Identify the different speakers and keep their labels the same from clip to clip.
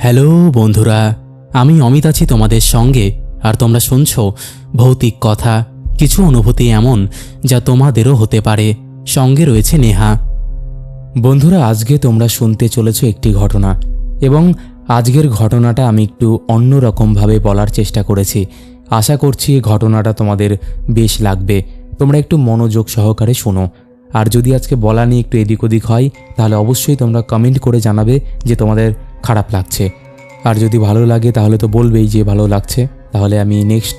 Speaker 1: Hello বন্ধুরা, আমি অমিত আছি তোমাদের সঙ্গে। আর তোমরা শুনছো ভৌতিক কথা, কিছু অনুভূতি এমন যা তোমাদেরও হতে পারে। সঙ্গে রয়েছে নেহা। বন্ধুরা, আজকে তোমরা শুনতে চলেছো একটি ঘটনা, এবং আজকের ঘটনাটা আমি একটু অন্যরকমভাবে বলার চেষ্টা করেছি। আশা করছি ঘটনাটা তোমাদের বেশ লাগবে। তোমরা একটু মনোযোগ সহকারে শোনো। আর যদি আজকে বলা নিয়ে একটু এদিক ওদিক হয় তাহলে অবশ্যই তোমরা কমেন্ট করে জানাবে যে তোমাদের খারাপ লাগছে। আর যদি ভালো লাগে তাহলে তো বলবেই যে ভালো লাগছে। তাহলে আমি নেক্সট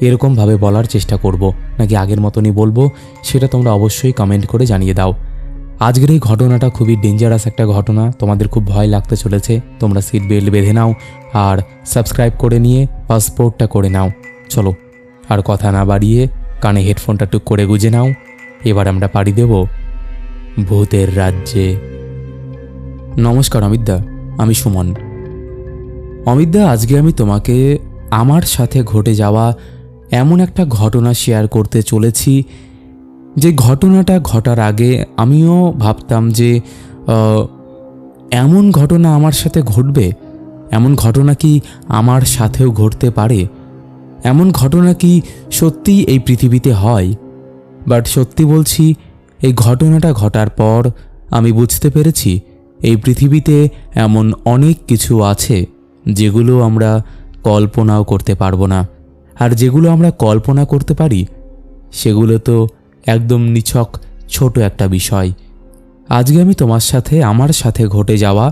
Speaker 1: এরকমভাবে বলার চেষ্টা করব, নাকি আগের মতনই বলবো, সেটা তোমরা অবশ্যই কমেন্ট করে জানিয়ে দাও। আজকের এই ঘটনাটা খুবই ডেঞ্জারাস একটা ঘটনা, তোমাদের খুব ভয় লাগতে চলেছে। তোমরা সিট বেল্ট বেঁধে নাও আর সাবস্ক্রাইব করে নিয়ে পাসপোর্টটা করে নাও। চলো আর কথা না বাড়িয়ে কানে হেডফোনটা টুক করে গুঁজে নাও। এবার আমরা পাড়ি দেব ভূতের রাজ্যে। নমস্কার অমিতদা, আমি সুমন। অমিতদা, আজকে আমি তোমাকে আমার সাথে ঘটে যাওয়া এমন একটা ঘটনা শেয়ার করতে চলেছি, যে ঘটনাটা ঘটার আগে আমিও ভাবতাম যে এমন ঘটনা আমার সাথে ঘটবে, এমন ঘটনা কি আমার সাথেও ঘটতে পারে, এমন ঘটনা কি সত্যিই এই পৃথিবীতে হয়। বাট সত্যি বলছি, এই ঘটনাটা ঘটার পর আমি বুঝতে পেরেছি এই পৃথিবীতে এমন অনেক কিছু আছে যেগুলো আমরা কল্পনাও করতে পারবো না। আর যেগুলো আমরা কল্পনা করতে পারি সেগুলো তো একদম নিছক ছোট একটা বিষয়। আজকে আমি তোমার সাথে আমার সাথে ঘটে যাওয়া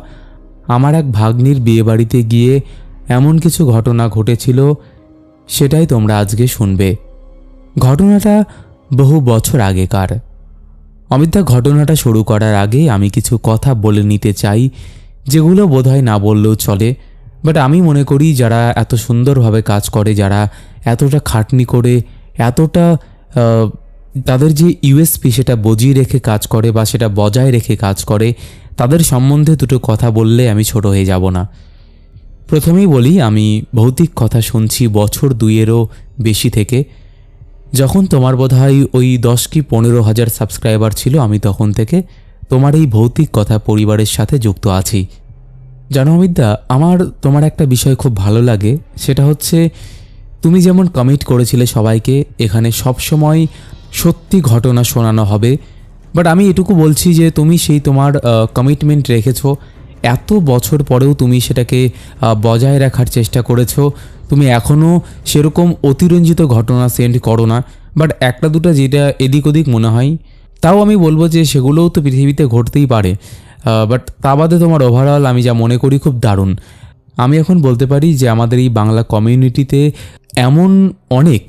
Speaker 1: আমার এক ভাগ্নির বিয়েবাড়িতে গিয়ে এমন কিছু ঘটনা ঘটেছিল, সেটাই তোমরা আজকে শুনবে। ঘটনাটা বহু বছর আগেকার। অমিতদা, ঘটনাটা শুরু করার আগে আমি কিছু কথা বলে নিতে চাই, যেগুলো বোধহয় না বললেও চলে। বাট আমি মনে করি যারা এত সুন্দরভাবে কাজ করে, যারা এতটা খাটনি করে, এতটা তাদের যে ইউএসপি সেটা বজিয়ে রেখে কাজ করে বা সেটা বজায় রেখে কাজ করে, তাদের সম্বন্ধে দুটো কথা বললে আমি ছোট হয়ে যাব না। প্রথমেই বলি, আমি ভৌতিক কথা শুনছি বছর 2-এরও বেশি থেকে। যখন তোমার বোধহয় ওই 10 কি 15,000 সাবস্ক্রাইবার ছিল, আমি তখন থেকে তোমার এই ভৌতিক কথা পরিবারের সাথে যুক্ত আছি। জানো অমিতদা, আমার তোমার একটা বিষয় খুব ভালো লাগে, সেটা হচ্ছে তুমি যেমন কমিট করেছিলে সবাইকে এখানে সবসময় সত্যি ঘটনা শোনানো হবে। বাট আমি এটুকু বলছি যে তুমি সেই তোমার কমিটমেন্ট রেখেছো। এত বছর পরেও তুমি সেটাকে বজায় রাখার চেষ্টা করেছো। তুমি এখনও সেরকম অতিরঞ্জিত ঘটনা সেন্ড করো না। বাট একটা দুটো যেটা এদিক ওদিক মনে হয়, তাও আমি বলবো যে সেগুলোও তো পৃথিবীতে ঘটতেই পারে। বাট তা বাদে তোমার ওভারঅল আমি যা মনে করি খুব দারুণ। আমি এখন বলতে পারি যে আমাদের এই বাংলা কমিউনিটিতে এমন অনেক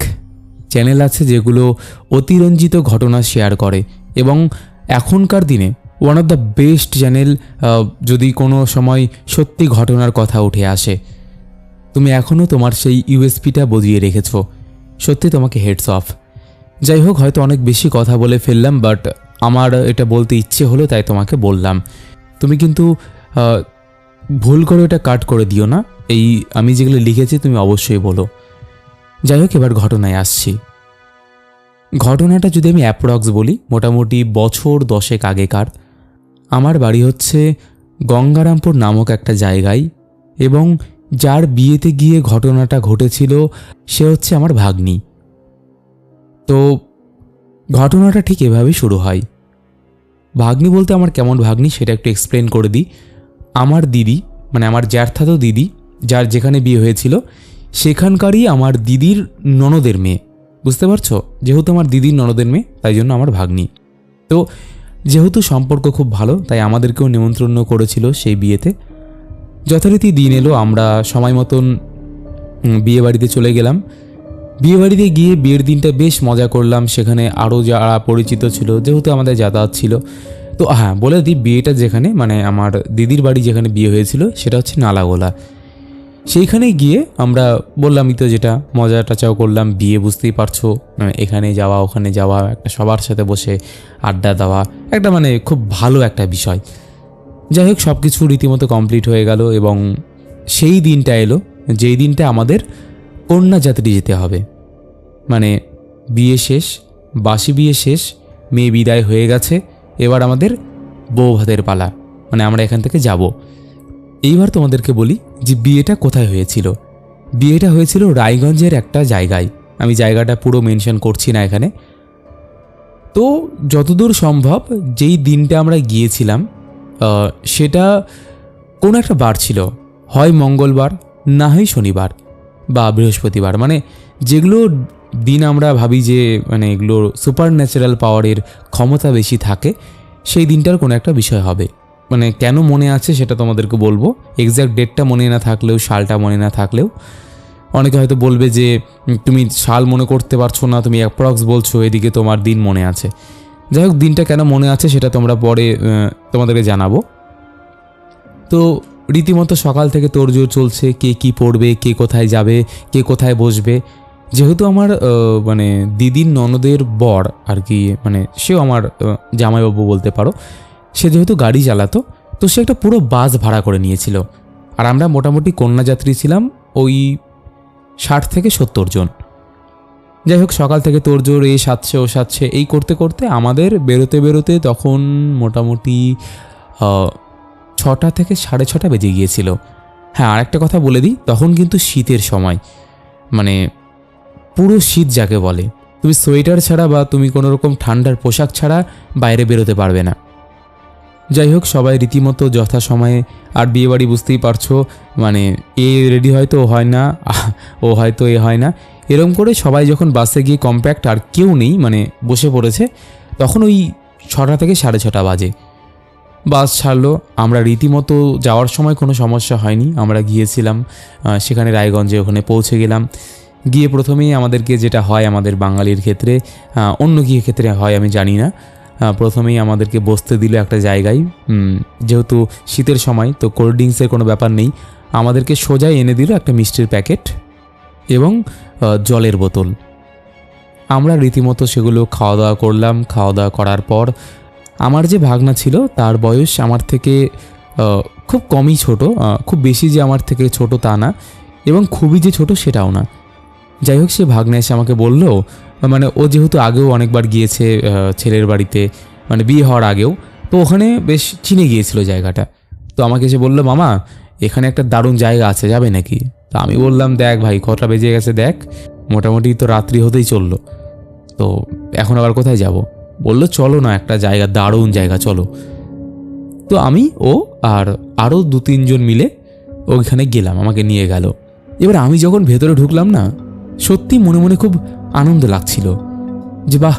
Speaker 1: চ্যানেল আছে যেগুলো অতিরঞ্জিত ঘটনা শেয়ার করে, এবং এখনকার দিনে one of the best channel যদি কোনো সময় সত্যি ঘটনার কথা উঠে আসে। তুমি এখনও তোমার সেই ইউএসপিটা বজিয়ে রেখেছ, সত্যি তোমাকে হেডস অফ। যাই হোক, হয়তো অনেক বেশি কথা বলে ফেললাম, বাট আমার এটা বলতে ইচ্ছে হলো তাই তোমাকে বললাম। তুমি কিন্তু ভুল করে এটা কাট করে দিও না। এই আমি যেগুলো লিখেছি তুমি অবশ্যই বলো। যাই হোক, এবার ঘটনায় আসছি। ঘটনাটা যদি আমি অ্যাপ্রক্স বলি, মোটামুটি বছর 10 আগেকার। আমার বাড়ি হচ্ছে গঙ্গারামপুর নামক একটা জায়গায়, এবং যার বিয়েতে গিয়ে ঘটনাটা ঘটেছিল সে হচ্ছে আমার ভাগ্নি। তো ঘটনাটা ঠিক এভাবেই শুরু হয়। ভাগ্নি বলতে আমার কেমন ভাগ্নি সেটা একটু এক্সপ্লেন করে দিই। আমার দিদি, মানে আমার জ্যাঠাতো দিদি, যার যেখানে বিয়ে হয়েছিল সেখানকারই আমার দিদির ননদের মেয়ে। বুঝতে পারছো? যেহেতু আমার দিদির ননদের মেয়ে, তাই জন্য আমার ভাগ্নি। তো যেহেতু সম্পর্ক খুব ভালো, তাই আমাদেরকেও নিমন্ত্রণ করেছিল সেই বিয়েতে। যথারীতি দিন এলো, আমরা সময় মতন বিয়েবাড়িতে চলে গেলাম। বিয়েবাড়িতে গিয়ে বিয়ের দিনটা বেশ মজা করলাম। সেখানে আরও যারা পরিচিত ছিল, যেহেতু আমাদের যাতায়াত ছিল। তো হ্যাঁ, বলে দিই, বিয়েটা যেখানে, মানে আমার দিদির বাড়ি যেখানে বিয়ে হয়েছিল সেটা হচ্ছে নালাগোলা। সেইখানে গিয়ে আমরা বললামই তো, যেটা মজা টাচাও করলাম। বিয়ে বুঝতেই পারছো, এখানে যাওয়া ওখানে যাওয়া, একটা সবার সাথে বসে আড্ডা দেওয়া, একটা মানে খুব ভালো একটা বিষয়। যাই হোক, সব কিছু রীতিমতো কমপ্লিট হয়ে গেল, এবং সেই দিনটা এলো যেই দিনটা আমাদের কন্যাযাত্রী যেতে হবে। মানে বিয়ে শেষ, বাসি বিয়ে শেষ, মেয়ে বিদায় হয়ে গেছে, এবার আমাদের বউ ভাতের পালা, মানে আমরা এখান থেকে যাব। এইবার তোমাদেরকে বলি যে বিয়েটা কোথায় হয়েছিল। বিয়েটা হয়েছিল রায়গঞ্জের একটা জায়গায়, আমি জায়গাটা পুরো মেনশন করছি না এখানে। তো যতদূর সম্ভব যেই দিনটা আমরা গিয়েছিলাম সেটা কোনো একটা বার ছিল, হয় মঙ্গলবার না হয় শনিবার বা বৃহস্পতিবার, মানে যেগুলো দিন আমরা ভাবি যে মানে এগুলো সুপার ন্যাচারাল পাওয়ারের ক্ষমতা বেশি থাকে, সেই দিনটার কোনো একটা বিষয় হবে। মানে কেন মনে আছে সেটা তোমাদেরকে বলবো, এক্স্যাক্ট ডেটটা মনে না থাকলেও, সালটা মনে না থাকলেও। অনেকে হয়তো বলবে যে তুমি সাল মনে করতে পারছো না, তুমি অ্যাপ্রক্স বলছো, এদিকে তোমার দিন মনে আছে। যাই হোক, দিনটা কেন মনে আছে সেটা তোমরা পরে তোমাদেরকে জানাবো। তো রীতিমতো সকাল থেকে তোড়জোড় চলছে, কে কি পড়বে, কে কোথায় যাবে, কে কোথায় বসবে। যেহেতু আমার মানে দিদির ননদের বর আর কি, মানে সেও আমার জামাইবাবু বলতে পারো, সে যেহেতু গাড়ি চালাতো, তো সে একটা পুরো বাস ভাড়া করে নিয়েছিল। আর আমরা মোটামুটি কন্যাযাত্রী ছিলাম ওই 60 থেকে 70 জন। যাই হোক, সকাল থেকে তোড়জোড়, এ সাজছে ও সাজছে, এই করতে করতে আমাদের বেরোতে বেরোতে তখন মোটামুটি 6টা থেকে 6:30 বেজে গিয়েছিল। হ্যাঁ, আর একটা কথা বলে দিই, তখন কিন্তু শীতের সময়, মানে পুরো শীত যাকে বলে। তুমি সোয়েটার ছাড়া বা তুমি কোনো রকম ঠান্ডার পোশাক ছাড়া বাইরে বেরোতে পারবে না। যাই হোক, সবাই রীতিমতো যথাসময়ে, আর বিয়েবাড়ি বুঝতেই পারছো, মানে এ রেডি হয়তো ও হয় না, ও হয়তো এ হয় না, এরকম করে সবাই যখন বাসে গিয়ে কম্প্যাক্ট আর কেউ নেই, মানে বসে পড়েছে, তখন ওই 6টা থেকে 6:30 বাজে। বাস ছাড়লো, আমরা রীতিমতো যাওয়ার সময় কোনো সমস্যা হয়নি। আমরা গিয়েছিলাম সেখানে রায়গঞ্জে, ওখানে পৌঁছে গেলাম। গিয়ে প্রথমেই আমাদেরকে যেটা হয় আমাদের বাঙালির ক্ষেত্রে, অন্য কী ক্ষেত্রে হয় আমি জানি না, প্রথমেই আমাদেরকে বসতে দিল একটা জায়গায়। যেহেতু শীতের সময়, তো কোল্ড ড্রিঙ্কসের কোনো ব্যাপার নেই, আমাদেরকে সোজাই এনে দিল একটা মিষ্টির প্যাকেট এবং জলের বোতল। আমরা রীতিমতো সেগুলো খাওয়া দাওয়া করলাম। খাওয়া দাওয়া করার পর আমার যে ভাগনা ছিল তার বয়স আমার থেকে খুব কমই ছোট, খুব বেশি যে আমার থেকে ছোট তা না, এবং খুবই যে ছোট সেটাও না। যাই হোক, সে ভাগনা এসে আমাকে বলল, মানে ও যেহেতু আগেও অনেকবার গিয়েছে ছেলের বাড়িতে, মানে বিয়ে হওয়ার আগেও, তো ওখানে বেশ চিনে গিয়েছিল জায়গাটা। তো আমাকে এসে বললো, মামা এখানে একটা দারুণ জায়গা আছে, যাবে নাকি? তো আমি বললাম, দেখ ভাই, কটা বেজে গেছে দেখ, মোটামুটি তো রাত্রি হতেই চললো, তো এখন আবার কোথায় যাব? বললো, চলো না, একটা জায়গা, দারুণ জায়গা, চলো। তো আমি, ও আর আরও 2-3 জন মিলে ওইখানে গেলাম, আমাকে নিয়ে গেল। এবার আমি যখন ভেতরে ঢুকলাম না, সত্যি মনে মনে খুব আনন্দ লাগছিল যে বাহ,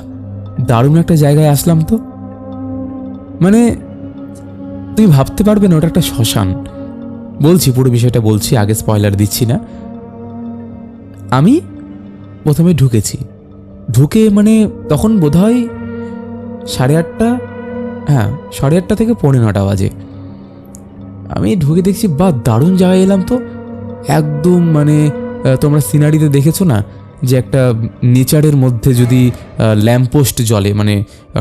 Speaker 1: দারুণ একটা জায়গায় আসলাম। তো মানে তুমি ভাবতে পারবে না, ওটা একটা শ্মশান। বলছি, পুরো বিষয়টা বলছি, আগে স্পয়লার দিচ্ছি না। আমি প্রথমে ঢুকেছি, ঢুকে মানে তখন বোধহয় 8:30, হ্যাঁ 8:30 থেকে 9:45 বাজে। আমি ঢুকে দেখছি, বাহ, দারুণ জায়গায় এলাম। তো একদম মানে তোমরা সিনারিতে দেখেছো না যে একটা নেচারের মধ্যে যদি ল্যাম্পপোস্ট জ্বলে, মানে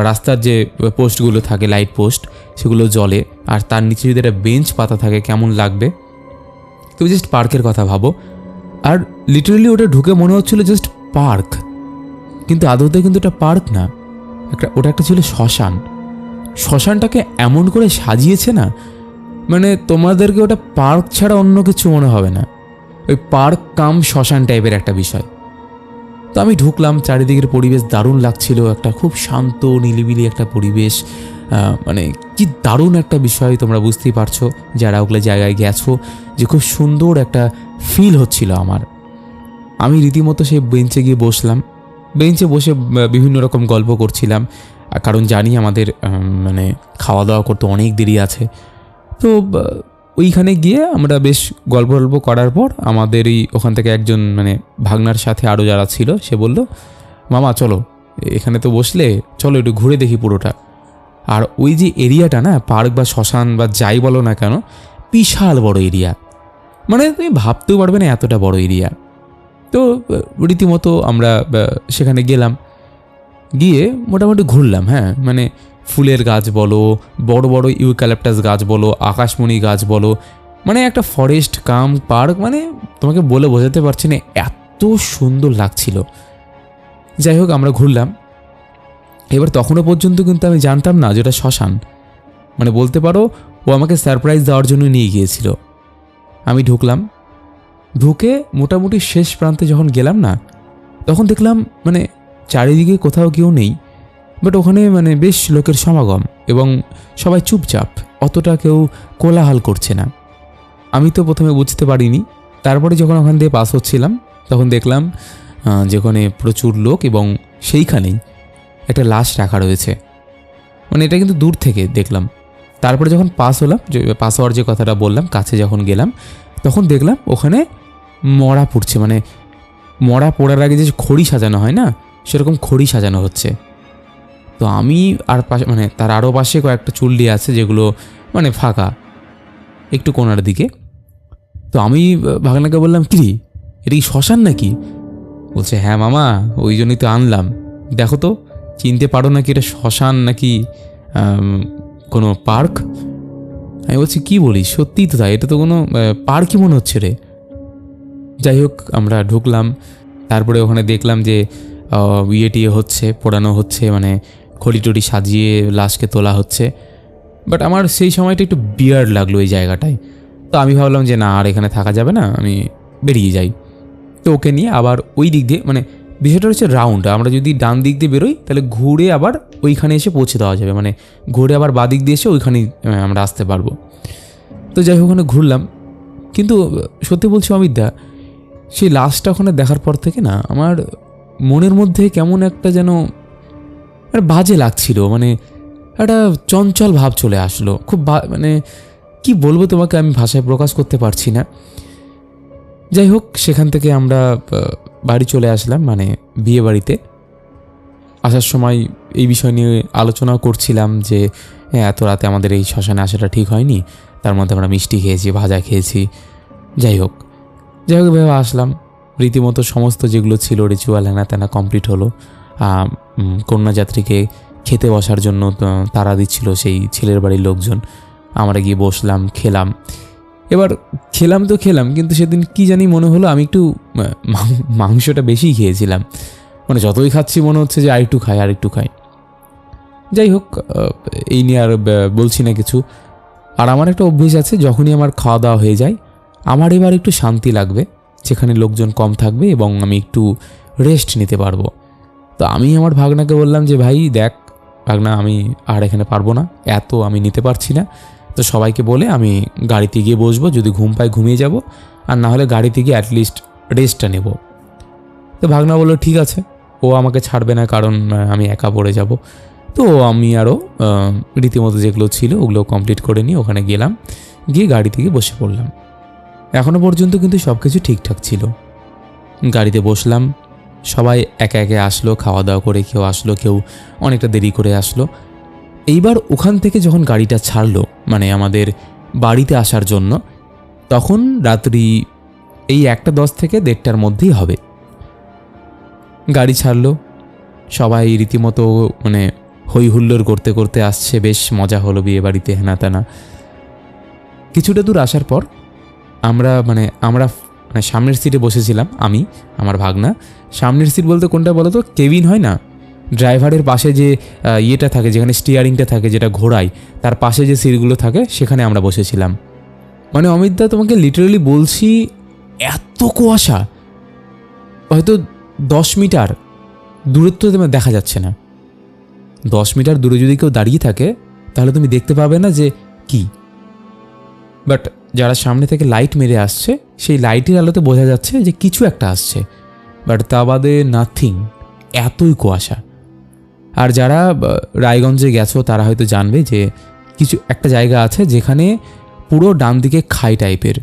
Speaker 1: রাস্তার যে পোস্টগুলো থাকে, লাইট পোস্ট, সেগুলো জ্বলে, আর তার নিচে যদি একটা বেঞ্চ পাতা থাকে, কেমন লাগবে? তুমি জাস্ট পার্কের কথা ভাবো। আর লিটারেলি ওটা ঢুকে মনে হচ্ছিল জাস্ট পার্ক, কিন্তু আদতে কিন্তু এটা পার্ক না, ওটা একটা ছিল শ্মশান। শ্মশানটাকে এমন করে সাজিয়েছে না, মানে তোমাদেরকে ওটা পার্ক ছাড়া অন্য কিছু মনে হবে না, ওই পার্ক কাম শ্মশান টাইপের একটা বিষয়। তো আমি ঢুকলাম, চারিদিকের পরিবেশ দারুণ লাগছিল, একটা খুব শান্ত নিলিবিলি একটা পরিবেশ, মানে কি দারুণ একটা বিষয়, তোমরা বুঝতেই পারছো যারা ওগুলো জায়গায় গেছো, যে খুব সুন্দর একটা ফিল হচ্ছিল আমার। আমি রীতিমতো সেই বেঞ্চে গিয়ে বসলাম। বেঞ্চে বসে বিভিন্ন রকম গল্প করছিলাম, কারণ জানি আমাদের মানে খাওয়া দাওয়া করতে অনেক দেরি আছে। তো ওইখানে গিয়ে আমরা বেশ গল্প করার পর আমাদেরই ওখান থেকে একজন, মানে ভাগনার সাথে আরও যারা ছিল, সে বলল, মামা চলো, এখানে তো বসলে, চলো একটু ঘুরে দেখি পুরোটা। আর ওই যে এরিয়াটা না, পার্ক বা শ্মশান বা যাই বলো না কেন, বিশাল বড় এরিয়া, মানে তুমি ভাবতেও পারবে না এতটা বড় এরিয়া। তো রীতিমতো আমরা সেখানে গেলাম, গিয়ে মোটামুটি ঘুরলাম। হ্যাঁ, মানে ফুলের গাছ বলো, বড় বড় ইউক্যালিপটাস গাছ বলো, আকাশমণি গাছ বলো, মানে একটা ফরেস্ট কাম পার্ক, মানে তোমাকে বলে বোঝাতে পারছি না, এত সুন্দর লাগছিল। যাই হোক, আমরা ঘুরলাম। এবার তখনও পর্যন্ত কিন্তু আমি জানতাম না যেটা শ্মশান, মানে বলতে পারো ও আমাকে সারপ্রাইজ দেওয়ার জন্য নিয়ে গিয়েছিল। আমি ঢুকলাম, ঢুকে মোটামুটি শেষ প্রান্তে যখন গেলাম না, তখন দেখলাম মানে চারিদিকে কোথাও কেউ নেই, বাট ওখানে মানে বেশ লোকের সমাগম এবং সবাই চুপচাপ, অতটা কেউ কোলাহল করছে না। আমি তো প্রথমে বুঝতে পারিনি, তারপরে যখন ওখান দিয়ে পাস হচ্ছিলাম তখন দেখলাম যেখানে প্রচুর লোক এবং সেইখানেই একটা লাশ রাখা রয়েছে। মানে এটা কিন্তু দূর থেকে দেখলাম। তারপরে যখন পাস হলাম, যে পাস হওয়ার যে কথাটা বললাম, কাছে যখন গেলাম তখন দেখলাম ওখানে মরা পড়ছে, মানে মরা পড়ার আগে যে খড়ি সাজানো হয় না, সেরকম খড়ি সাজানো হচ্ছে। তো আমি আর পাশে মানে তার আরও পাশে কয়েকটা চুল্লি আছে যেগুলো মানে ফাঁকা একটু কোণার দিকে। তো আমি ভাগনাকে বললাম, কি এটা কি শ্মশান নাকি? বলছে, হ্যাঁ মামা, ওই জন্যই তো আনলাম, দেখো তো চিনতে পারো নাকি এটা শ্মশান নাকি কোনো পার্ক? আমি বলছি, কি বলিস, সত্যিই তো তাই, এটা তো কোনো পার্কই মনে হচ্ছে রে। যাই হোক, আমরা ঢুকলাম, তারপরে ওখানে দেখলাম যে টিয়ে হচ্ছে, পোড়ানো হচ্ছে, মানে খড়ি টড়ি সাজিয়ে লাশকে তোলা হচ্ছে। বাট আমার সেই সময়টা একটু বিয়ার্ড লাগলো এই জায়গাটায়। তো আমি ভাবলাম যে না, আর এখানে থাকা যাবে না, আমি বেরিয়ে যাই। তো ওকে নিয়ে আবার ওই দিক দিয়ে, মানে বিষয়টা হচ্ছে রাউন্ড, আমরা যদি ডান দিক দিয়ে বেরোই তাহলে ঘুরে আবার ওইখানে এসে পৌঁছে দেওয়া যাবে, মানে ঘুরে আবার বাঁ দিক দিয়ে এসে ওইখানেই আমরা আসতে পারবো। তো যাই হোক, ওখানে ঘুরলাম, কিন্তু সত্যি বলছি অমিতদা, সেই লাশটা ওখানে দেখার পর থেকে না আমার মনের মধ্যে কেমন একটা যেন বাজে লাগছিল, মানে একটা চঞ্চল ভাব চলে আসলো, খুব মানে কি বলবো তোমাকে, আমি ভাষায় প্রকাশ করতে পারছি না। যাই হোক, সেখান থেকে আমরা বাড়ি চলে আসলাম, মানে বিয়ে বাড়িতে আসার সময় এই বিষয় নিয়ে আলোচনাও করছিলাম যে এত রাতে আমাদের এই শ্মশানে আসাটা ঠিক হয়নি, তার মধ্যে আমরা মিষ্টি খেয়েছি, ভাজা খেয়েছি। যাই হোক ভেবে আসলাম, রীতিমতো সমস্ত যেগুলো ছিল রিচুয়াল হেনা তেনা কমপ্লিট হলো। কন্যাযাত্রীকে খেতে বসার জন্য তাড়া দিচ্ছিল সেই ছেলের বাড়ির লোকজন, আমরা গিয়ে বসলাম, খেলাম। এবার খেলাম তো খেলাম, কিন্তু সেদিন কি জানি মনে হলো আমি একটু মাংসটা বেশি খেয়েছিলাম, মানে যতই খাচ্ছি মনে হচ্ছে যে আরেকটু খাই। যাই হোক, এই নিয়ে আর বলছি না কিছু। আর আমার একটা অভ্যেস আছে, যখনই আমার খাওয়া দাওয়া হয়ে যায় আমার এবার একটু শান্তি লাগবে, যেখানে লোকজন কম থাকবে এবং আমি একটু রেস্ট নিতে পারবো। তো আমি আমার ভাগনাকে বললাম যে ভাই দেখ ভাগনা, আমি আর এখানে পারবো না, এত আমি নিতে পারছি না। তো সবাইকে বলে আমি গাড়িতে গিয়ে বসবো, যদি ঘুম পাই ঘুমিয়ে যাব, আর না হলে গাড়িতে গিয়ে অ্যাটলিস্ট রেস্টটা নেব। তো ভাগনা বললো ঠিক আছে, ও আমাকে ছাড়বে না, কারণ আমি একা পড়ে যাব। তো আমি আরও রীতিমতো যেগুলো ছিল ওগুলো কমপ্লিট করে নিয়ে ওখানে গেলাম, গিয়ে গাড়ি থেকে বসে পড়লাম। এখনও পর্যন্ত কিন্তু সব কিছু ঠিকঠাক ছিল। গাড়িতে বসলাম, সবাই একে একে আসলো, খাওয়া দাওয়া করে কেউ আসলো, কেউ অনেকটা দেরি করে আসলো। এইবার ওখান থেকে যখন গাড়িটা ছাড়লো, মানে আমাদের বাড়িতে আসার জন্য, তখন রাত্রি এই 1:10 থেকে 1:30টার মধ্যেই হবে। গাড়ি ছাড়লো, সবাই রীতিমতো মানে হই হুল্লোড় করতে করতে আসছে, বেশ মজা হলো বিয়ে বাড়িতে হেনা তেনা। কিছুটা দূর আসার পর আমরা সামনের সিটে বসেছিলাম, আমি আমার ভাগনা। সামনের সিট বলতে কোনটা বলো তো, কেবিন হয় না, ড্রাইভারের পাশে যে ইয়েটা থাকে, যেখানে স্টিয়ারিংটা থাকে, যেটা ঘোরায়, তার পাশে যে সিটগুলো থাকে সেখানে আমরা বসেছিলাম। মানে অমিতদা, তোমাকে লিটারালি বলছি, এত কুয়াশা, হয়তো 10 মিটার দূরত্ব তোমার দেখা যাচ্ছে না। 10 মিটার দূরে যদি কেউ দাঁড়িয়ে থাকে তাহলে তুমি দেখতে পাবে না যে কি, বাট যারা সামনে থেকে লাইট মেরে আসছে সেই লাইটের আলোতে বোঝা যাচ্ছে যে কিছু একটা আসছে, বাট তা বাদে নাথিং, এতই কুয়াশা। আর যারা রায়গঞ্জে গেছো তারা হয়তো জানবে যে কিছু একটা জায়গা আছে যেখানে পুরো ডান দিকে খাই টাইপের।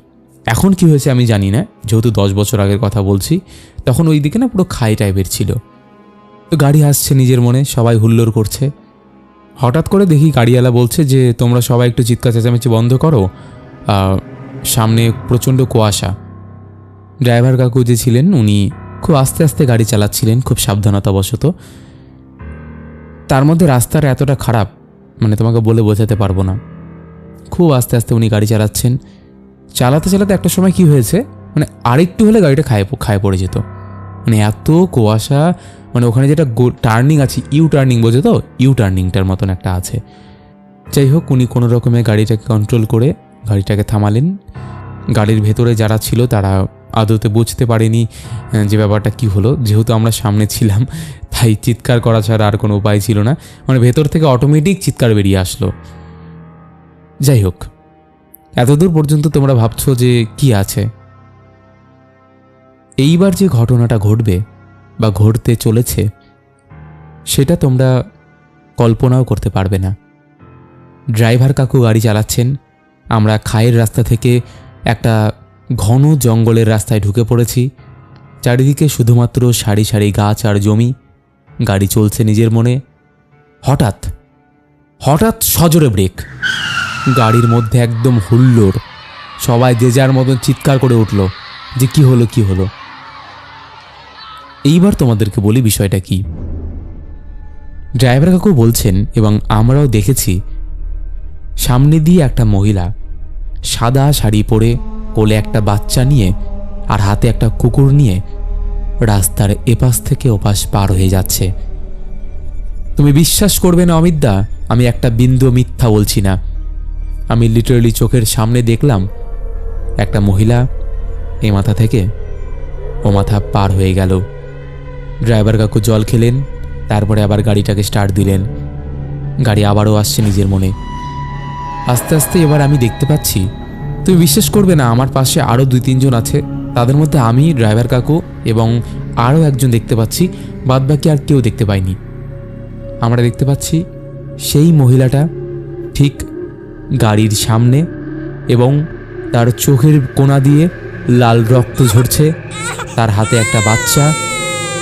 Speaker 1: এখন কি হয়েছে আমি জানি না, যেহেতু 10 বছর আগের কথা বলছি, তখন ওই দিকে না পুরো খাই টাইপের ছিল। তো গাড়ি আসছে নিজের মনে, সবাই হুল্লোড় করছে। হঠাৎ করে দেখি গাড়িওয়ালা বলছে যে তোমরা সবাই একটু চিৎকার চেঁচামেচি বন্ধ করো, সামনে প্রচণ্ড কুয়াশা। ড্রাইভার কাকু যে ছিলেন উনি খুব আস্তে আস্তে গাড়ি চালাচ্ছিলেন, খুব সাবধানতাবশত। তার মধ্যে রাস্তার এতটা খারাপ, মানে তোমাকে বলে বোঝাতে পারবো না। খুব আস্তে আস্তে উনি গাড়ি চালাচ্ছেন। চালাতে চালাতে একটা সময় কি হয়েছে, মানে আরেকটু হলে গাড়িটা খায়ে পড়ে যেত, মানে এত কুয়াশা। মানে ওখানে যেটা টার্নিং আছে, ইউ টার্নিং, বোঝো তো, ইউ টার্নিংটার মতন একটা আছে। যাই হোক, উনি কোনো রকমে গাড়িটাকে কন্ট্রোল করে গাড়িটাকে থামালেন, গাড়ির ভেতরে যারা ছিল তারা আদতে বুঝতে পারেনি যে ব্যাপারটা কি হলো। যেহেতু আমরা সামনে ছিলাম তাই চিৎকার করা ছাড়া আর কোনো উপায় ছিল না, মানে ভেতর থেকে অটোমেটিক চিৎকার বেরিয়ে আসলো। যাই হোক, এতদূর পর্যন্ত তোমরা ভাবছো যে কি আছে। এইবার যে ঘটনাটা ঘটবে বা ঘটতে চলেছে সেটা তোমরা কল্পনাও করতে পারবে না। ড্রাইভার কাকু গাড়ি চালাচ্ছেন, আমরা খায়ের রাস্তা থেকে একটা ঘন জঙ্গলের রাস্তায় ঢুকে পড়েছি। চারিদিকে শুধুমাত্র সারি সারি গাছ আর জমি। গাড়ি চলছে নিজের মনে। হঠাৎ হঠাৎ সজোরে ব্রেক। গাড়ির মধ্যে একদম হুল্লোড়। সবাই যে যার মতন চিৎকার করে উঠল যে কি হলো কি হলো। এইবার তোমাদেরকে বলি বিষয়টা কি। ড্রাইভার কাকু বলছেন এবং আমরাও দেখেছি, সামনে দিয়ে একটা মহিলা সাদা শাড়ি পরে কোলে একটা বাচ্চা নিয়ে আর হাতে একটা কুকুর নিয়ে রাস্তার এপাশ থেকে ওপাশ পার হয়ে যাচ্ছে। তুমি বিশ্বাস করবে না অমিতদা, আমি একটা বিন্দু মিথ্যা বলছি না। আমি লিটারালি চোখের সামনে দেখলাম একটা মহিলা এই মাথা থেকে ও মাথা পার হয়ে গেল। ড্রাইভার কাকু জল খেলেন, তারপরে আবার গাড়িটাকে স্টার্ট দিলেন। গাড়ি আবারও আসছে নিজের মনে। আস্তে আস্তে এবার আমি দেখতে পাচ্ছি, তুমি বিশ্বাস করবে না, আমার পাশে আরও 2-3 জন আছে। তাদের মধ্যে আমি, ড্রাইভার কাকু এবং আরও একজন দেখতে পাচ্ছি, বাদবাকি আর কেউ দেখতে পাইনি। আমরা দেখতে পাচ্ছি সেই মহিলাটা ঠিক গাড়ির সামনে এবং তার চোখের কোণা দিয়ে লাল রক্ত ঝরছে। তার হাতে একটা বাচ্চা,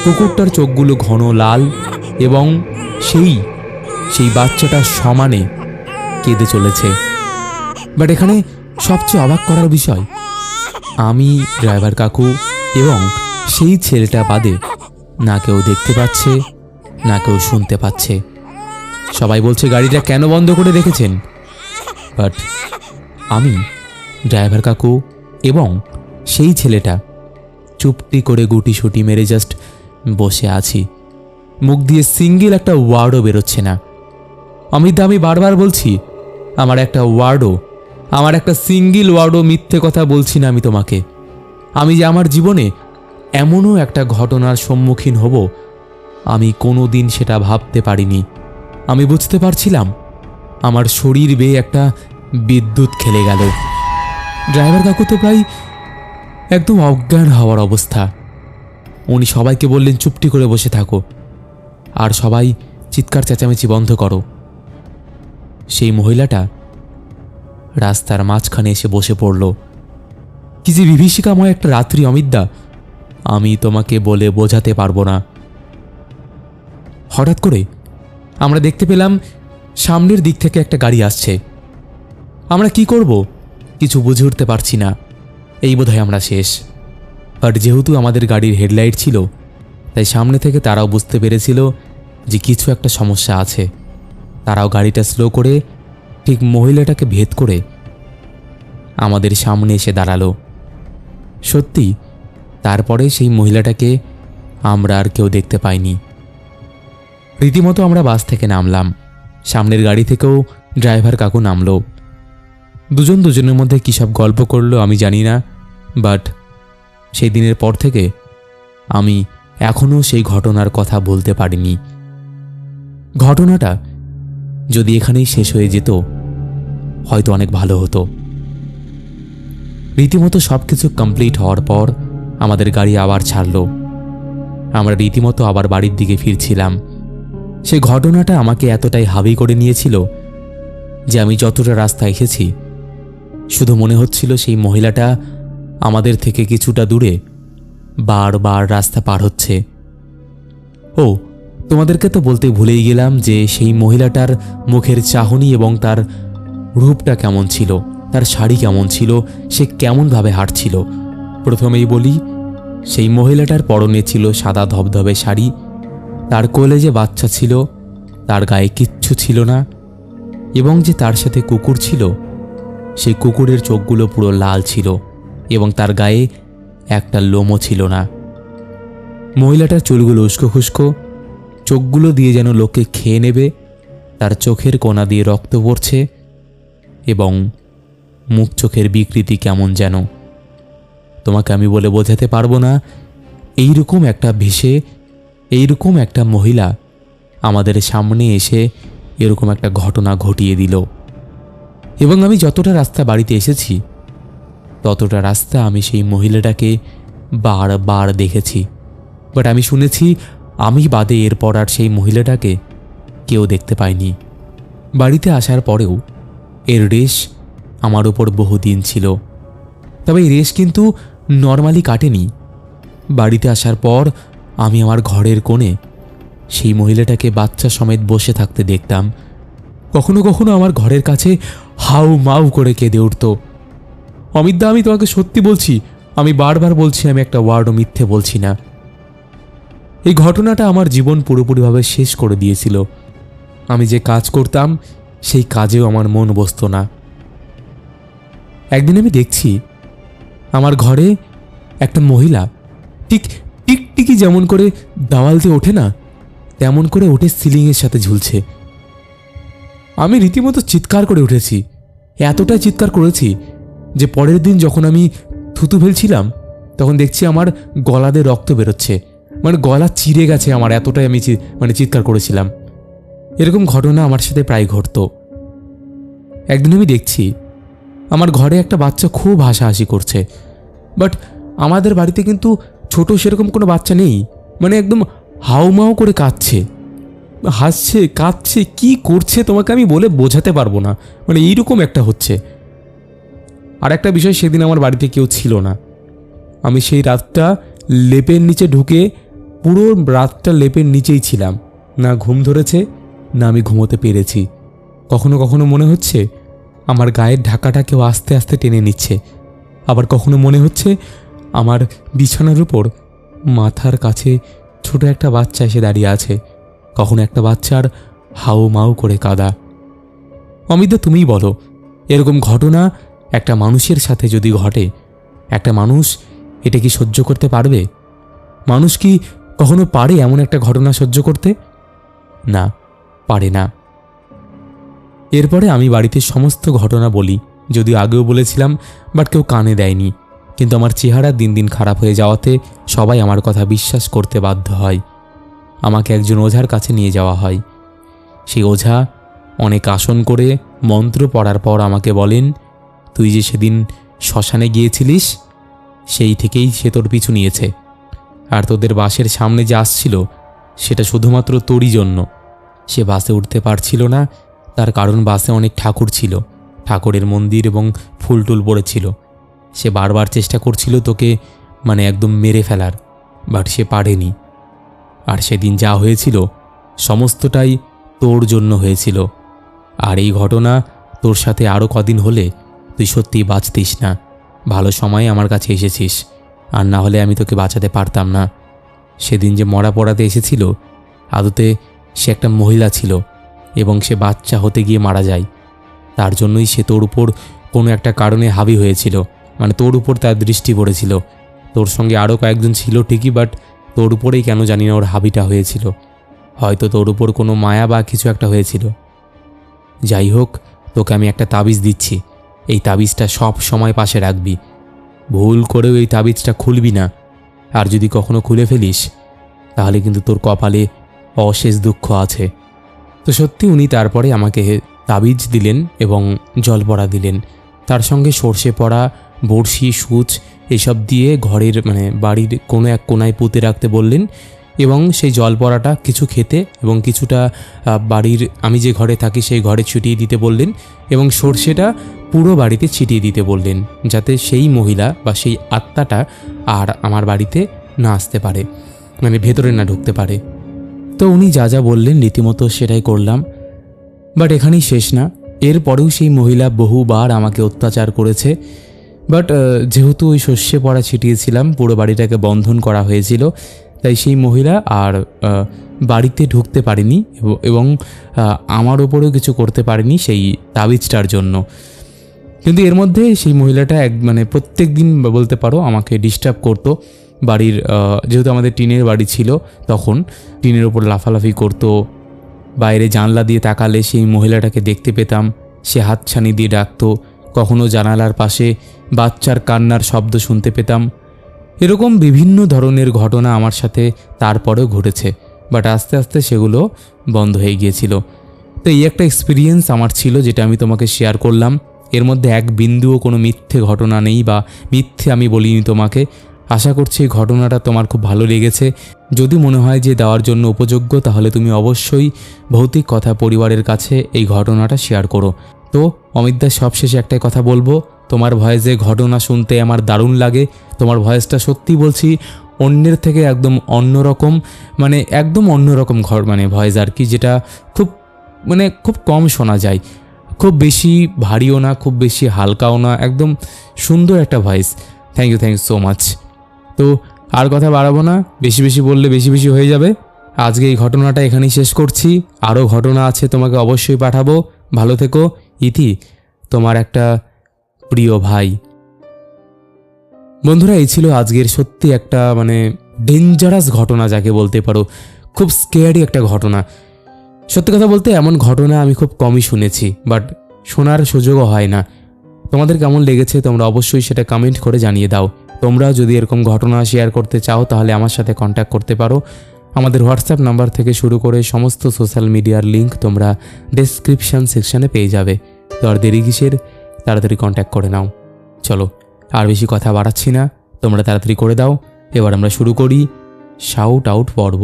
Speaker 1: কুকুরটার চোখগুলো ঘন লাল এবং সেই বাচ্চাটা সমানে কেঁদে চলেছে। বাট এখানে সবচেয়ে অবাক করার বিষয়, আমি, ড্রাইভার কাকু এবং সেই ছেলেটা বাদে না কেউ দেখতে পাচ্ছে না কেউ শুনতে পাচ্ছে। সবাই বলছে গাড়িটা কেন বন্ধ করে রেখেছেন, বাট আমি, ড্রাইভার কাকু এবং সেই ছেলেটা চুপটি করে গুটিসুটি মেরে জাস্ট বসে আছি। মুখ দিয়ে সিঙ্গেল একটা ওয়ার্ডও বেরোচ্ছে না। অমিত, আমি বারবার বলছি, আমার একটা সিঙ্গেল ওয়ার্ডও মিথ্যে কথা বলছি না আমি তোমাকে। আমি যে আমার জীবনে এমনও একটা ঘটনার সম্মুখীন হব আমি কোনো দিন সেটা ভাবতে পারিনি। আমি বুঝতে পারছিলাম আমার শরীর বেয়ে একটা বিদ্যুৎ খেলে গেল। ড্রাইভার কাকু তো প্রায় একদম অজ্ঞান হওয়ার অবস্থা। উনি সবাইকে বললেন চুপটি করে বসে থাকো আর সবাই চিৎকার চেঁচামেচি বন্ধ করো। সেই মহিলাটা রাস্তার মাঝখানে এসে বসে পড়ল। কি যে বিভীষিকাময় একটা রাত্রি অমিতদা, আমি তোমাকে বলে বোঝাতে পারবো না। হঠাৎ করে আমরা দেখতে পেলাম সামনের দিক থেকে একটা গাড়ি আসছে। আমরা কি করব কিছু বুঝে উঠতে পারছি না। এই বোধহয় আমরা শেষ। বাট যেহেতু আমাদের গাড়ির হেডলাইট ছিল তাই সামনে থেকে তারাও বুঝতে পেরেছিল যে কিছু একটা সমস্যা আছে। তারাও গাড়িটা স্লো করে ঠিক মহিলাটাকে ভেদ করে আমাদের সামনে এসে দাঁড়ালো। সত্যি তারপরে সেই মহিলাটাকে আমরা আর কেউ দেখতে পাইনি। রীতিমতো আমরা বাস থেকে নামলাম। সামনের গাড়ি থেকেও ড্রাইভার কাকু নামলো। দুজনের মধ্যে কী সব গল্প করলো আমি জানি না, বাট সেই দিনের পর থেকে আমি এখনও সেই ঘটনার কথা বলতে পারিনি। ঘটনাটা যদি এখানেই শেষ হয়ে যেত হয়তো অনেক ভালো হতো। রীতিমতো সব কিছু কমপ্লিট হওয়ার পর আমাদের গাড়ি আবার ছাড়ল। আমরা রীতিমতো আবার বাড়ির দিকে ফিরছিলাম। সেই ঘটনাটা আমাকে এতটাই হাবি করে নিয়েছিল যে আমি যতটা রাস্তা এসেছি শুধু মনে হচ্ছিল সেই মহিলাটা আমাদের থেকে কিছুটা দূরে বারবার রাস্তা পার হচ্ছে। ও, তোমাদেরকে তো বলতে ভুলেই গেলাম যে সেই মহিলাটার মুখের চাহনি এবং তার রূপটা কেমন ছিল, তার শাড়ি কেমন ছিল, সে কেমনভাবে হাঁটছিল। প্রথমেই বলি, সেই মহিলাটার পরনে ছিল সাদা ধবধবে শাড়ি। তার কোলে যে বাচ্চা ছিল তার গায়ে কিচ্ছু ছিল না, এবং যে তার সাথে কুকুর ছিল সেই কুকুরের চোখগুলো পুরো লাল ছিল এবং তার গায়ে একটা লোমও ছিল না। মহিলাটার চুলগুলো উস্কো খুস্কো, চোখগুলো দিয়ে যেন লোককে খেয়ে নেবে, তার চোখের কোণা দিয়ে রক্ত পড়ছে এবং মুখ চোখের বিকৃতি কেমন যেন। তোমাকে আমি বলে বোঝাতে পারবো না। এইরকম একটা ভেসে, এইরকম একটা মহিলা আমাদের সামনে এসে এরকম একটা ঘটনা ঘটিয়ে দিল। এবং আমি যতটা রাস্তা বাড়িতে এসেছি ততটা রাস্তা আমি সেই মহিলাটাকে বারবার দেখেছি, বাট আমি শুনেছি আমি বাদে এরপর আর সেই মহিলাটাকে কেউ দেখতে পায়নি। বাড়িতে আসার পরেও এর রেশ আমার উপর বহুদিন ছিল, তবে এই রেশ কিন্তু নর্মালি কাটেনি। বাড়িতে আসার পর আমি আমার ঘরের কোণে সেই মহিলাটাকে বাচ্চা সমেত বসে থাকতে দেখতাম। কখনো কখনো আমার ঘরের কাছে হাউ মাউ করে কেঁদে উঠত। অমিতদা, আমি তোমাকে সত্যি বলছি, আমি বারবার বলছি, আমি একটা ওয়ার্ডও মিথ্যে বলছি না। এই ঘটনাটা আমার জীবন পুরোপুরিভাবে শেষ করে দিয়েছিল। আমি যে কাজ করতাম সেই কাজেও আমার মন বসতো না। একদিন আমি দেখছি আমার ঘরে একটা মহিলা ঠিক টিকটিকি যেমন করে দেওয়াল দিয়ে ওঠে না, তেমন করে উঠে সিলিংয়ের সাথে ঝুলছে। আমি রীতিমতো চিৎকার করে উঠেছি, এতটাই চিৎকার করেছি যে পরের দিন যখন আমি থুতু ফেলছিলাম তখন দেখছি আমার গলাতে রক্ত বেরোচ্ছে, মানে গলা চিরে গেছে আমার, এতটাই আমি চিৎকার করেছিলাম। এরকম ঘটনা আমার সাথে প্রায় ঘটতো। একদিন আমি দেখছি আমার ঘরে একটা বাচ্চা খুব হাসাহাসি করছে, বাট আমাদের বাড়িতে কিন্তু ছোট সেরকম কোনো বাচ্চা নেই, মানে একদম হাউমাউ করে কাঁদছে, হাসছে, কাঁদছে, কি করছে তোমাকে আমি বলে বোঝাতে পারবো না, মানে এইরকম একটা হচ্ছে। আর একটা বিষয়, সেদিন আমার বাড়িতে কেউ ছিল না। আমি সেই রাতটা লেপের নিচে ঢুকে পুরো রাতটা লেপের নিচেই ছিলাম, না ঘুম ধরেছে না আমি ঘুমোতে পেরেছি। কখনো কখনো মনে হচ্ছে আমার গায়ের ঢাকাটা কেউ আস্তে আস্তে টেনে নিচ্ছে, আবার কখনো মনে হচ্ছে আমার বিছানার উপর মাথার কাছে ছোট একটা বাচ্চা এসে দাঁড়িয়ে আছে, কখনো একটা বাচ্চার হাউ মাউ করে কাঁদা। অমিতদা, তুমিই বলো, এরকম ঘটনা একটা মানুষের সাথে যদি ঘটে, একটা মানুষ এটা কি সহ্য করতে পারবে? মানুষ কি কখনো পারে এমন একটা ঘটনা সহ্য করতে? না, পারে না। এরপরে আমি বাড়িতে সমস্ত ঘটনা বলি, যদিও আগেও বলেছিলাম, বাট কেউ কানে দেয়নি। কিন্তু আমার চেহারা দিন দিন খারাপ হয়ে যাওয়াতে সবাই আমার কথা বিশ্বাস করতে বাধ্য হয়। আমাকে একজন ওঝার কাছে নিয়ে যাওয়া হয়। সেই ওঝা অনেক আসন করে মন্ত্র পড়ার পর আমাকে বলেন, তুই যে সেদিন শ্মশানে গিয়েছিলিস সেই থেকেই সে তোর পিছু নিয়েছে, আর তোদের বাসের সামনে যে আসছিল সেটা শুধুমাত্র তোরই জন্য। সে বাসে উঠতে পারছিল না, তার কারণ বাসে অনেক ঠাকুর ছিল, ঠাকুরের মন্দির এবং ফুল টুল পড়েছিল। সে বারবার চেষ্টা করছিল তোকে একদম মেরে ফেলার, বাট সে পারেনি। আর সেদিন যা হয়েছিল সমস্তটাই তোর জন্য হয়েছিল। আর এই ঘটনা তোর সাথে আরও কদিন হলে তুই সত্যিই বাঁচতিস না। ভালো সময়ে আমার কাছে এসেছিস, আর না হলে আমি তোকে বাঁচাতে পারতাম না। সেদিন যে মরা পড়াতে এসেছিল আদতে সে একটা মহিলা ছিল, এবং সে বাচ্চা হতে গিয়ে মারা যায়। তার জন্যই সে তোর উপর কোনো একটা কারণে হাবি হয়েছিল, তোর উপর তার দৃষ্টি পড়েছিল। তোর সঙ্গে আরও কয়েকজন ছিল ঠিকই, বাট তোর উপরেই কেন জানি না ওর হাবিটা হয়েছিল। হয়তো তোর উপর কোনো মায়া বা কিছু একটা হয়েছিল। যাই হোক, তোকে আমি একটা তাবিজ দিচ্ছি, এই তাবিজটা সব সময় পাশে রাখবি। ভুল করেও এই তাবিজটা খুলবি না, আর যদি কখনো খুলে ফেলিস তাহলে কিন্তু তোর কপালে অশেষ দুঃখ আছে। তো সত্যি উনি তারপরে আমাকে তাবিজ দিলেন এবং জল পড়া দিলেন, তার সঙ্গে সর্ষে পড়া, বড়শি, সূচ এসব দিয়ে ঘরের বাড়ির কোনো এক কোনায় পুঁতে রাখতে বললেন, এবং সেই জল পড়াটা কিছু খেতে এবং কিছুটা বাড়ির আমি যে ঘরে থাকি সেই ঘরে ছিটিয়ে দিতে বললেন, এবং সর্ষেটা পুরো বাড়িতে ছিটিয়ে দিতে বললেন, যাতে সেই মহিলা বা সেই আত্মাটা আর আমার বাড়িতে না আসতে পারে, ভেতরে না ঢুকতে পারে। তো উনি যা যা বললেন রীতিমতো সেটাই করলাম। বাট এখানেই শেষ না, এরপরেও সেই মহিলা বহুবার আমাকে অত্যাচার করেছে। বাট যেহেতু ওই শস্যে পড়া ছিটিয়েছিলাম, পুরো বাড়িটাকে বন্ধন করা হয়েছিল, তাই সেই মহিলা আর বাড়িতে ঢুকতে পারেনি এবং আমার ওপরেও কিছু করতে পারেনি সেই তাবিজটার জন্য। কিন্তু এর মধ্যে সেই মহিলাটা প্রত্যেক দিন বলতে পারো আমাকে ডিস্টার্ব করতো। বাড়ির যেহেতু আমাদের টিনের বাড়ি ছিল, তখন টিনের ওপর লাফালাফি করতো। বাইরে জানলা দিয়ে তাকালে সেই মহিলাটাকে দেখতে পেতাম, সে হাতছানি দিয়ে ডাকতো। কখনো জানালার পাশে বাচ্চার কান্নার শব্দ শুনতে পেতাম। এরকম বিভিন্ন ধরনের ঘটনা আমার সাথে তারপরেও ঘটেছে, বাট আস্তে আস্তে সেগুলো বন্ধ হয়ে গিয়েছিল। তো এই একটা এক্সপিরিয়েন্স আমার ছিল, যেটা আমি তোমাকে শেয়ার করলাম। এর মধ্যে এক বিন্দুও কোনো মিথ্যে ঘটনা নেই বা মিথ্যে আমি বলিনি তোমাকে। আশা করছি এই ঘটনাটা তোমার খুব ভালো লেগেছে। যদি মনে হয় যে দেওয়ার জন্য উপযোগ্য, তাহলে তুমি অবশ্যই ভৌতিক কথা পরিবারের কাছে এই ঘটনাটা শেয়ার করো। তো অমিতদা, সবশেষে একটাই কথা বলবো, তোমার ভয়েসে ঘটনা শুনতে আমার দারুণ লাগে। তোমার ভয়েসটা সত্যি বলছি অন্যের থেকে একদম অন্যরকম, একদম অন্যরকম ভয়েস আর কি, যেটা খুব কম শোনা যায়। খুব বেশি ভারীও না, খুব বেশি হালকাও না, একদম সুন্দর একটা voice. Thank you so much. তো আর কথা বাড়াবো না, বেশি বেশি বললে বেশি বেশি হয়ে যাবে। আজকে এই ঘটনাটা এখানেই শেষ করছি। আরও ঘটনা আছে, তোমাকে অবশ্যই পাঠাবো। ভালো থেকো। ইতি, তোমার একটা প্রিয় ভাই। বন্ধুরা, এই ছিল আজকের সত্যি একটা ডেঞ্জারাস ঘটনা যাকে বলতে পারো, খুব স্কেয়ারি একটা ঘটনা। সত্যি কথা বলতে এমন ঘটনা আমি খুব কমই শুনেছি, বাট শোনার সুযোগও হয় না। তোমাদের কেমন লেগেছে তোমরা অবশ্যই সেটা কমেন্ট করে জানিয়ে দাও। তোমরাও যদি এরকম ঘটনা শেয়ার করতে চাও তাহলে আমার সাথে কন্ট্যাক্ট করতে পারো। আমাদের হোয়াটসঅ্যাপ নাম্বার থেকে শুরু করে সমস্ত সোশ্যাল মিডিয়ার লিঙ্ক তোমরা ডেসক্রিপশন সেকশনে পেয়ে যাবে। তো আর দেরি কিসের, তাড়াতাড়ি কন্ট্যাক্ট করে নাও। চলো, আর বেশি কথা বাড়াচ্ছি না, তোমরা তাড়াতাড়ি করে দাও। এবার আমরা শুরু করি শাউট আউট পর্ব।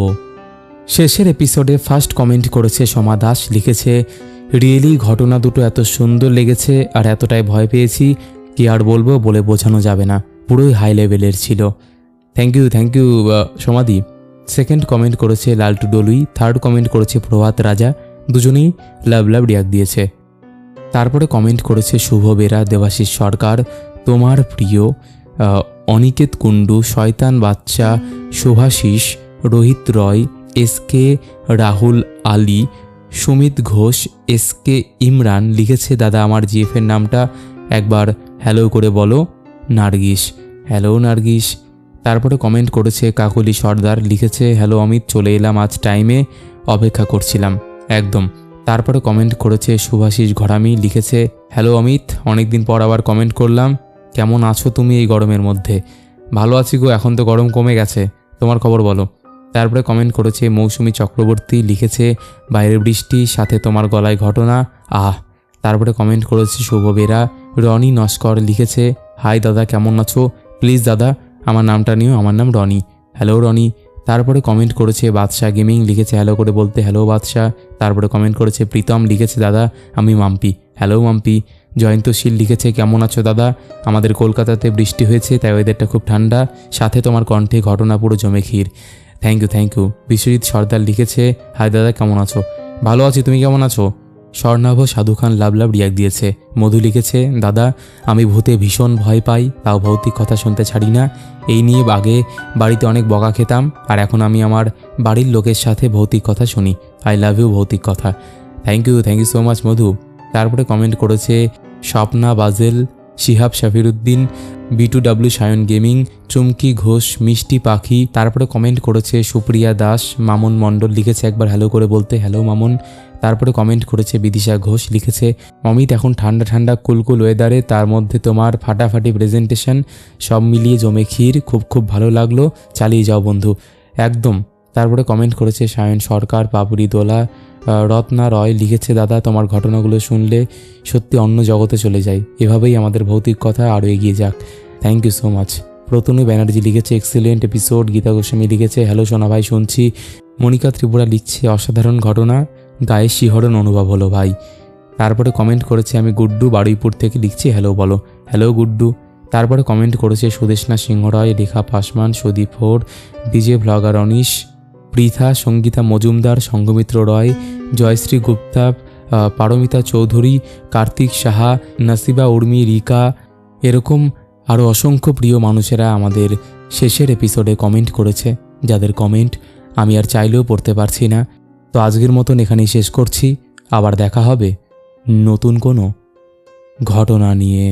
Speaker 1: শেষের এপিসোডে ফার্স্ট কমেন্ট করেছে সোমা দাস, লিখেছে, রিয়েলি ঘটনা দুটো এত সুন্দর লেগেছে আর এতটাই ভয় পেয়েছি, কি আর বলবো, বলে বোঝানো যাবে না, পুরোই হাই লেভেলের ছিল। থ্যাংক ইউ সোমাদি। সেকেন্ড কমেন্ট করেছে লালটু ডলুই, থার্ড কমেন্ট করেছে প্রভাত রাজা, দুজনেই লাভ রিয়াক্ট দিয়েছে। তারপরে কমেন্ট করেছে শুভ বেরা, দেবাশিস সরকার, তোমার প্রিয়, অনিকেত কুণ্ডু, শয়তান বাচ্চা, শুভাশিস, রোহিত রয়, এসকে রাহুল আলী, সুমিত ঘোষ, এসকে ইমরান লিখেছে, দাদা আমার জিএফের নামটা একবার হ্যালো করে বলো। নার্গিস, হ্যালো নার্গিস। তারপরে কমেন্ট করেছে কাকলি সর্দার, লিখেছে, হ্যালো অমিত, চলে এলাম আজ টাইমে, অপেক্ষা করছিলাম একদম। তারপরে কমেন্ট করেছে শুভাশিস ঘরামি, লিখেছে, হ্যালো অমিত, অনেকদিন পর আবার কমেন্ট করলাম, কেমন আছো তুমি এই গরমের মধ্যে? ভালো আছি গো, এখন তো গরম কমে গেছে, তোমার খবর বলো। তারপরে কমেন্ট করেছে মৌসুমী চক্রবর্তী, লিখেছে, বাইরের বৃষ্টি, সাথে তোমার গলায় ঘটনা, আহ। তারপরে কমেন্ট করেছে শুভ বেরা। রনি নস্কর লিখেছে, হাই দাদা, কেমন আছো? প্লিজ দাদা আমার নামটা নিও, আমার নাম রনি। হ্যালো রনি। তারপরে কমেন্ট করেছে বাদশাহ গেমিং, লিখেছে, হ্যালো করে বলতে হ্যালো বাদশাহ। তারপরে কমেন্ট করেছে প্রীতম, লিখেছে, দাদা আমি মাম্পি, হ্যালো মাম্পি। জয়ন্তশীল লিখেছে, কেমন আছো দাদা? আমাদের কলকাতাতে বৃষ্টি হয়েছে, তাই ওয়েদারটা খুব ঠান্ডা, সাথে তোমার কণ্ঠে ঘটনা পুরো জমে ক্ষীর। Thank you. বিশ্বজিৎ সর্দার লিখেছে, হাই দাদা, কেমন আছো? ভালো আছি, তুমি কেমন আছো? স্বর্ণাভ সাধু খান লাভ রিয়াক্ট দিয়েছে। মধু লিখেছে, দাদা আমি ভূতে ভীষণ ভয় পাই, তাও ভৌতিক কথা শুনতে ছাড়ি না। এই নিয়ে আগে বাড়িতে অনেক বকা খেতাম, আর এখন আমি আমার বাড়ির লোকের সাথে ভৌতিক কথা শুনি। আই লাভ ইউ ভৌতিক কথা। Thank you so much Madhu. তারপরে কমেন্ট করেছে স্বপ্না বাজেল, শিহাব শাফিরুদ্দিন, B2W সায়ন গেমিং, চুমকি ঘোষ, মিষ্টি পাখি। তারপরে কমেন্ট করেছে সুপ্রিয়া দাস, মামুন মণ্ডল লিখেছে, একবার হ্যালো করে বলতে হ্যালো মামুন। তারপরে কমেন্ট করেছে বিদিশা ঘোষ, লিখেছে, অমিত এখন ঠান্ডা ঠান্ডা কুলকুল ওয়েদারে, তার মধ্যে তোমার ফাটাফাটি প্রেজেন্টেশন, সব মিলিয়ে জমে ক্ষীর, খুব ভালো লাগলো, চালিয়ে যাও বন্ধু, একদম। তারপরে কমেন্ট করেছে সায়ন সরকার, পাপড়ি দোলা। রত্না রয় লিখেছে, দাদা তোমার ঘটনাগুলো শুনলে সত্যি অন্য জগতে চলে যায়, এভাবেই আমাদের ভৌতিক কথা আরও এগিয়ে যাক। Thank you so much. Pratanu Banerjee লিখেছে, এক্সিলেন্ট এপিসোড। গীতা গোস্বামী লিখেছে, হ্যালো সোনা ভাই, শুনছি। মনিকা ত্রিপুরা লিখছে, অসাধারণ ঘটনা, গায়ে শিহরণ অনুভব হলো ভাই। তারপরে কমেন্ট করেছে আমি গুড্ডু, বারুইপুর থেকে, লিখছি, হ্যালো বলো। হ্যালো গুড্ডু। তারপরে কমেন্ট করেছে সুদেশনা সিংহ রায়, রেখা পাসমান, সুদীপ হোর, ডিজে ব্লগার অনিশ, পৃথা, সঙ্গীতা মজুমদার, সঙ্গমিত্র রয়, জয়শ্রী গুপ্তা, পারমিতা চৌধুরী, কার্তিক সাহা, নাসিবা উর্মি, রিকা, এরকম আরও অসংখ্য প্রিয় মানুষেরা আমাদের শেষের এপিসোডে কমেন্ট করেছে, যাদের কমেন্ট আমি আর চাইলেও পড়তে পারছি না। তো আজকের মতন এখানেই শেষ করছি, আবার দেখা হবে নতুন কোনো ঘটনা নিয়ে।